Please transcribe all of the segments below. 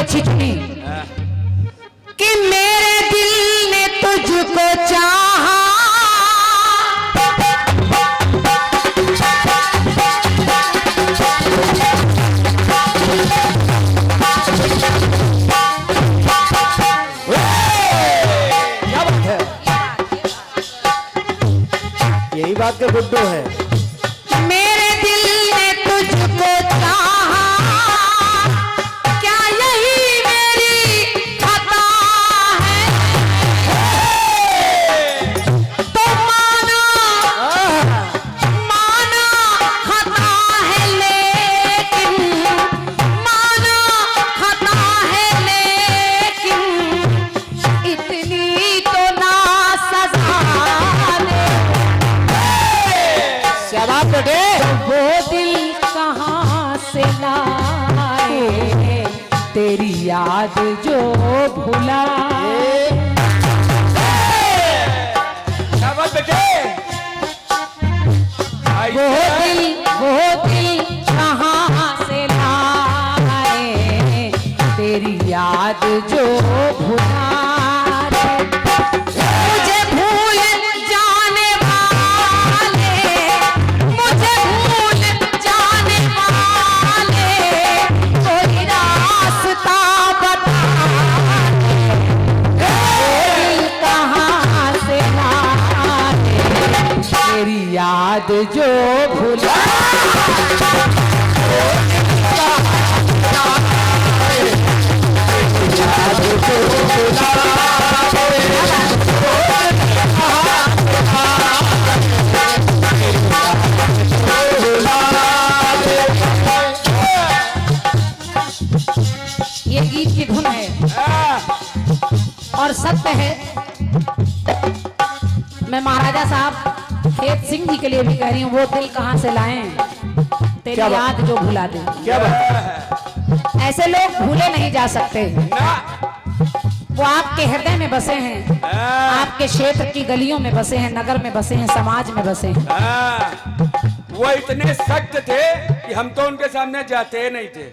अच्छी चुनी कि मेरे दिल ने तुझको चाहा, क्या बात है, यही बात के गुड्डू है। मेरे दिल ने तुझको चाहा, क्या यही मेरी खता है? तो माना माना खता है, लेकिन माना खता है, लेकिन इतनी तो ना सजा दे। शाबाश बेटे। वो दिल कहाँ से लाए, तेरी याद जो भुलाए। शाबाश बेटे। वो दिल कहाँ से लाए, तेरी याद जो भुलाए। मुझे भूल जाने वाले, मुझे भूल जाने वाले, कोई रास्ता बता दे। दिल कहाँ से लाए, तेरी याद जो भुला। ये गीत की धुन है और सत्य है। मैं महाराजा साहब खेत सिंह जी के लिए भी कह रही हूँ, वो दिल कहाँ से लाएं, तेरी याद जो भुला दे। क्या बात, ऐसे लोग भूले नहीं जा सकते, वो आपके हृदय में बसे हैं, आपके क्षेत्र की गलियों में बसे हैं, नगर में बसे हैं, समाज में बसे हैं। वो इतने सख्त थे कि हम तो उनके सामने जाते नहीं थे।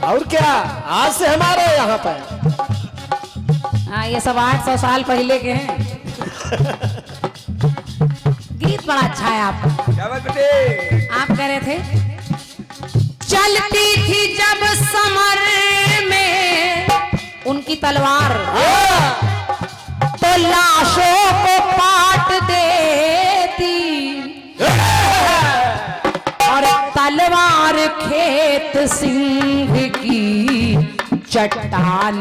और क्या, आज से हमारे यहाँ पर। हाँ, ये सब 800 साल पहले के हैं। गीत बड़ा अच्छा है आपका। क्या बात बेटे। आप कह रहे थे चलती थी जब समर में उनकी तलवार, तो लाशों को पाट देती, और तलवार खेत सिंह की चट्टान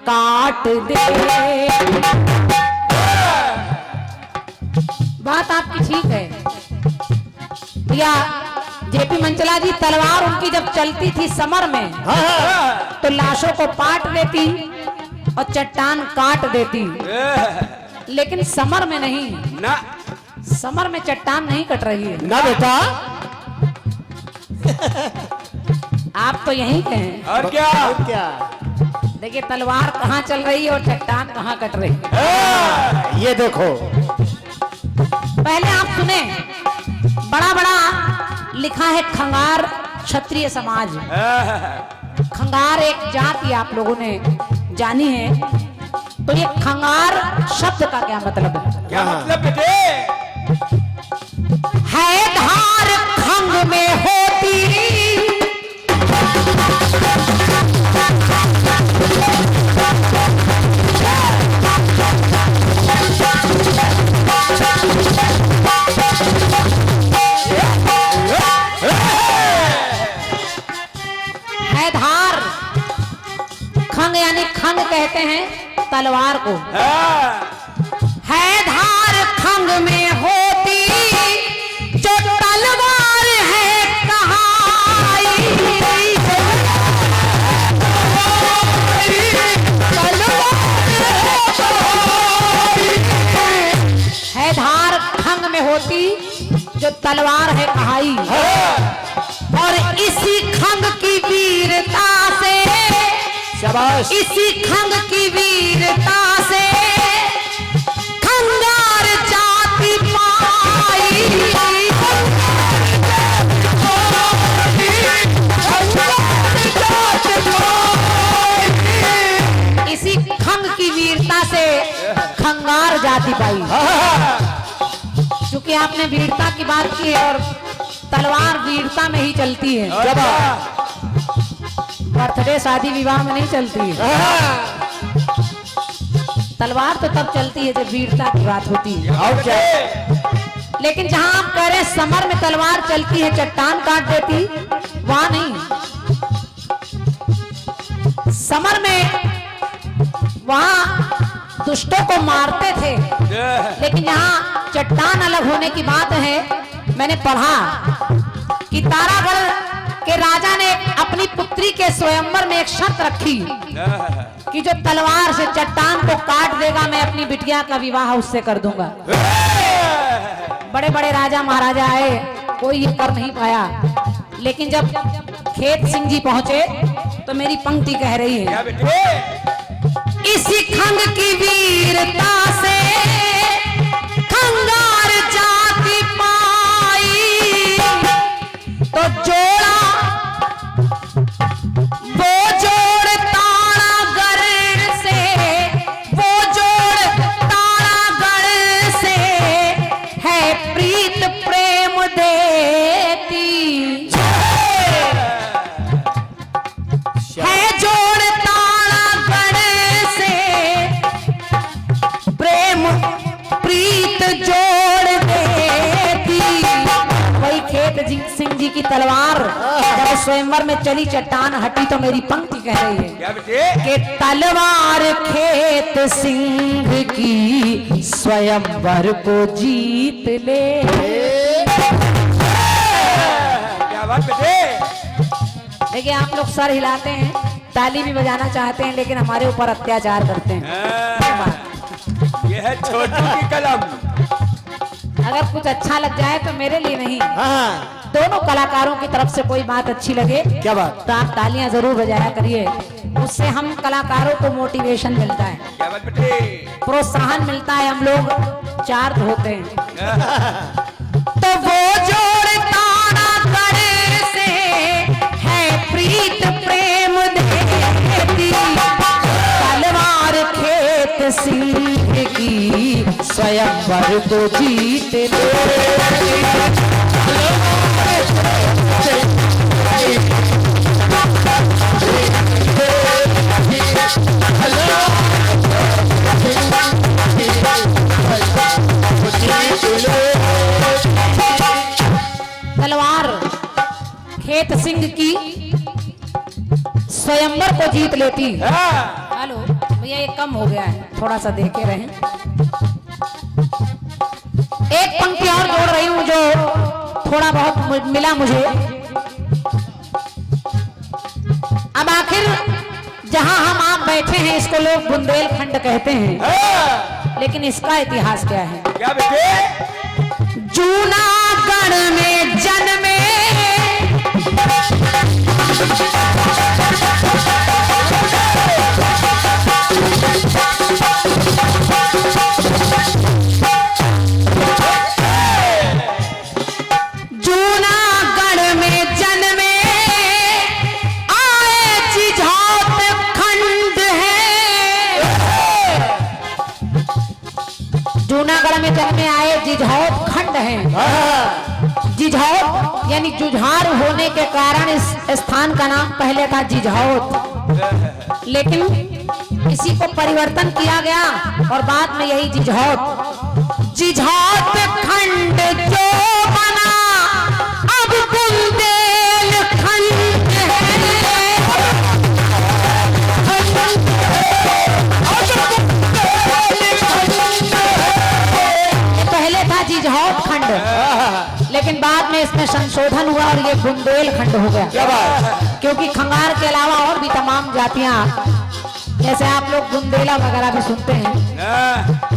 काट दे। बात आपकी ठीक है भैया। जेपी मंचला जी, तलवार उनकी जब चलती थी समर में, तो लाशों को पाट देती और चट्टान काट देती, लेकिन समर में नहीं ना, समर में चट्टान नहीं कट रही है ना बेटा। आप तो यही कहें। और क्या, और क्या, देखिए तलवार कहाँ चल रही है और चट्टान कहाँ कट रही है। ये देखो। पहले आप सुने, बड़ा बड़ा लिखा है खंगार क्षत्रिय समाज। खंगार एक जाति आप लोगों ने जानी है, तो ये खंगार शब्द का क्या मतलब है? क्या मतलब बेटे? है धार खंग में होती, है धार, खंग यानी खंग कहते हैं तलवार को। है धार खंग में होती, जो तलवार है कहाई, है धार खंग में होती, जो तलवार है कहाई, और इसी खंग की वीरता से, शाबाश, इसी खंग की वीरता से खंगार जाति पाई। शादी पाई। क्योंकि आपने वीरता की बात की है और तलवार वीरता में ही चलती है, क्या बात? बर्थडे शादी विवाह में नहीं चलती है। तलवार तो तब चलती है जब वीरता की बात होती है। और क्या? लेकिन जहां आप कह रहे हैं समर में तलवार चलती है, चट्टान काट देती, वहां नहीं। समर में वहां दुष्टों को मारते थे, लेकिन यहाँ चट्टान अलग होने की बात है। मैंने पढ़ा कि तारागढ़ के राजा ने अपनी पुत्री के स्वयंवर में एक शर्त रखी कि जो तलवार से चट्टान को काट देगा मैं अपनी बिटिया का विवाह उससे कर दूंगा। बड़े बड़े राजा महाराजा आए, कोई ये कर नहीं पाया। लेकिन जब खेत सिंह जी पहुंचे तो मेरी पंक्ति कह रही है, क्या बेटे? इसी खंग की वीरता से खंगार जाति पाई, तो जोड़ा वो जोड़ तारागढ़ से, वो जोड़ तारागढ़ से है प्रीत प्रेम देती, है जोड़ तारागढ़ से प्रेम प्रीत जोड़ देती। वही खेत सिंह जी की तलवार जब स्वयंवर में चली, चट्टान हटी, तो मेरी पंक्ति कह रही है क्या बेटे? कि तलवार खेत सिंह की स्वयंवर को जीत ले। क्या बात बेटे? देखिए आप लोग सर हिलाते हैं, ताली भी बजाना चाहते हैं, लेकिन हमारे ऊपर अत्याचार करते हैं। ये है छोटू की कलम। अगर कुछ अच्छा लग जाए तो मेरे लिए नहीं, हाँ, दोनों कलाकारों की तरफ से कोई बात अच्छी लगे क्या बात? तो आप तालियां जरूर बजाया करिए। उससे हम कलाकारों को मोटिवेशन मिलता है, क्या बात बेटे? प्रोत्साहन मिलता है, हम लोग चार्ज होते हैं। तो वो जोड़ तारागढ़ से है प्रीत प्रेम देती, तलवार खेत सिंह की स्वयंवर को जीत ले। तलवार खेत सिंह की स्वयंवर को जीत लेती। हेलो भैया, ये कम हो गया है, थोड़ा सा देखे रहें। एक पंक्ति और जोड़ रही हूं जो थोड़ा बहुत मिला मुझे। अब आखिर जहां हम आप बैठे हैं इसको लोग बुंदेलखंड कहते हैं, लेकिन इसका इतिहास क्या है? क्या बेटे? जूनागढ़ में जन्मे जूनागढ़ में जन्मे आए जिझौत खंड है। जूनागढ़ में जन्मे आए जिझौत खंड है। जिझौत यानी जुझार होने के कारण इस स्थान का नाम पहले था जिझौत, लेकिन इसी को परिवर्तन किया गया और बाद में यही जिझौत खंड जो बना अब बुंदेलखंड है। पहले था जिझौत खंड, लेकिन बाद में इसमें संशोधन हुआ और ये बुंदेलखंड हो गया। क्या बात? क्योंकि खंगार के अलावा और भी तमाम जातियां, जैसे आप लोग बुंदेला वगैरह भी सुनते हैं,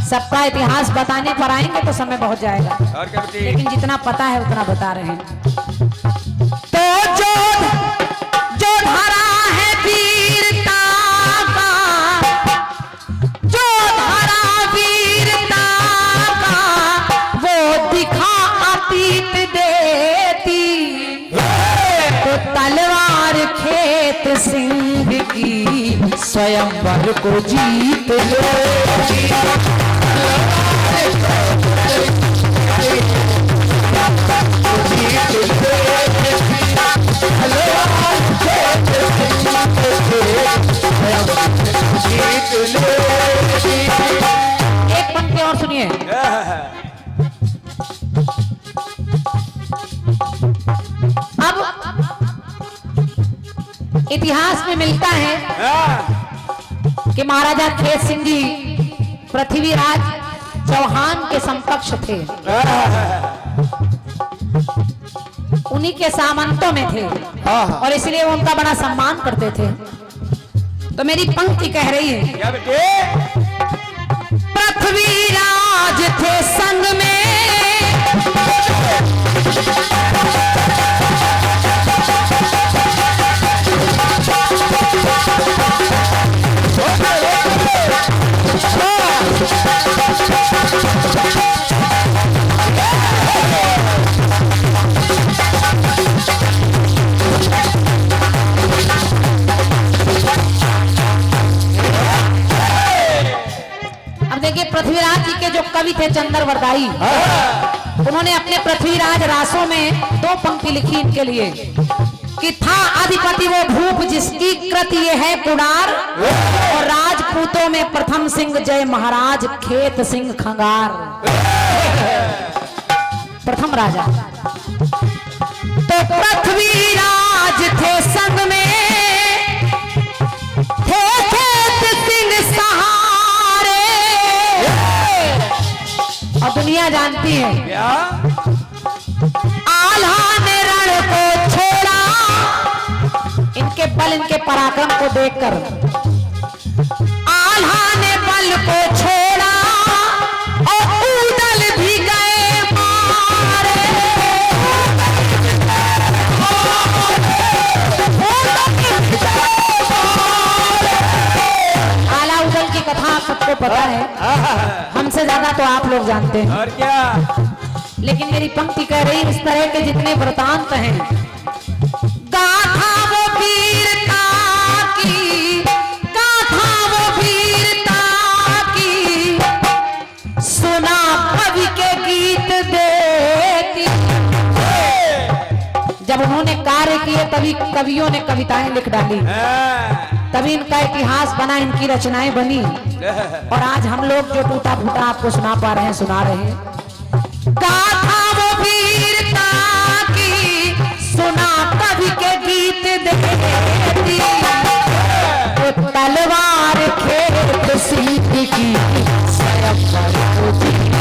सबका इतिहास बताने पर आएंगे तो समय बहुत जाएगा, और क्या बेटे? लेकिन जितना पता है उतना बता रहे हैं। तो जो धरा है वीरता का, जो धरा वीरता का, वो दिखा अतीत देती, तो तलवार खेत सिंह की स्वयंवर को जीत ले। इतिहास में मिलता है हाँ, कि महाराजा खेत सिंह जी पृथ्वीराज चौहान के समकक्ष थे, उन्हीं के सामंतों में थे और इसलिए वो उनका बड़ा सम्मान करते थे। तो मेरी पंक्ति कह रही है, क्या बेटे? पृथ्वीराज थे संग में, पृथ्वीराज जी के जो कवि थे चंद्रवरदाई, उन्होंने अपने पृथ्वीराज रासों में 2 पंक्ति लिखी इनके लिए कि था अधिपति वो भूप जिसकी कृति ये है कुड़ार, और राजपूतों में प्रथम सिंह जय महाराज खेत सिंह खंगार। प्रथम राजा तो पृथ्वीराज थे संग में, थे खेत सिंह सहारे, और दुनिया जानती है क्या? आल्हा ने रण को छोड़ा, इनके बल इनके पराक्रम को देखकर आल्हा ने बल को छोड़ा और उदल भी गए मारे। आला उदल की कथा सबको पता है, हमसे ज्यादा तो आप लोग जानते हैं। और क्या? लेकिन मेरी पंक्ति कह रही इस तरह के जितने वृतांत हैं, गाथा वो वीरता की, गाथा वो वीरता की, सुना कवि के गीत देती। जब उन्होंने कार्य किए तभी कवियों ने कविताएं लिख डाली, हाँ, तभी इनका इतिहास बना, इनकी रचनाएं बनी, और आज हम लोग जो टूटा फूटा आपको सुना पा रहे हैं, सुना रहे हैं। गाथा वो वीरता की, सुना कवि के गीत देती, वो तलवार खेत सिंह की स्वयं पर जीती।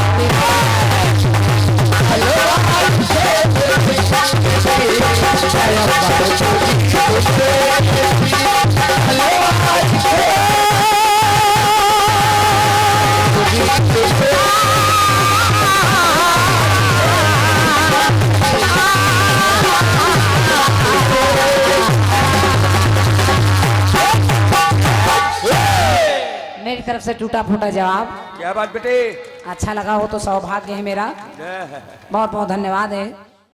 मेरी तरफ से टूटा फूटा जवाब। क्या बात बेटे? अच्छा लगा हो तो सौभाग्य है मेरा। बहुत बहुत धन्यवाद है।